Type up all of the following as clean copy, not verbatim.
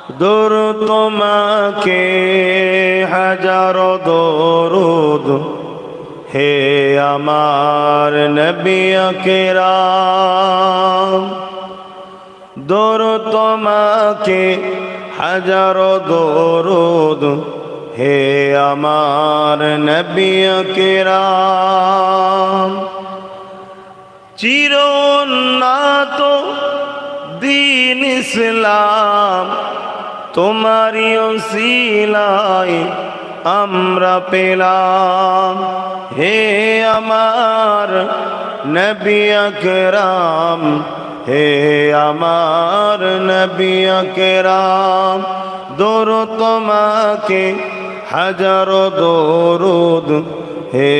দরুদ তোমাকে হাজারো দরুদ হে আমার নবী আকরাম। দরুদ তোমাকে হাজারো দরুদ হে আমার নবী আকরাম। চিরোন্নত দ্বীন ইসলাম তোমারি ওসিলায় আমরা পেলাম। হে আমার নবী আকরাম, হে আমার নবী আকরাম। দরুদ তোমাকে হাজারো দরুদ হে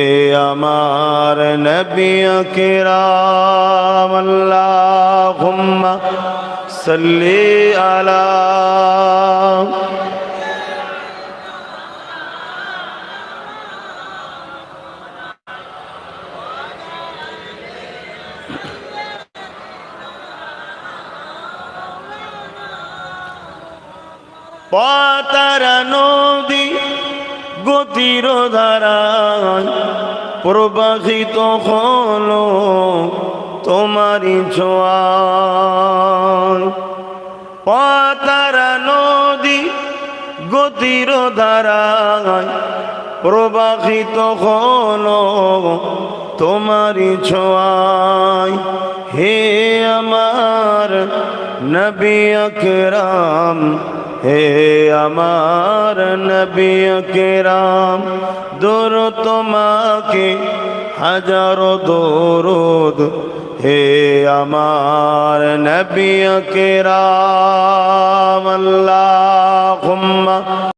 আমার নবী আকরাম। আল্লাহুম্মা সাল্লি আলা পাতারা নদী গতির ধারায় প্রবাহিত হলো তোমারি ছোঁয়ায়। পাতারা নদী গতির ধারায় প্রবাহিত হলো তোমারি ছোঁয়ায়। হে আমার নবী আকরাম, হে আমার নবী আকরাম। দরুদ তোমাকে হাজারো দরুদ হে আমার নবী আকরাম। আল্লাহুম্মা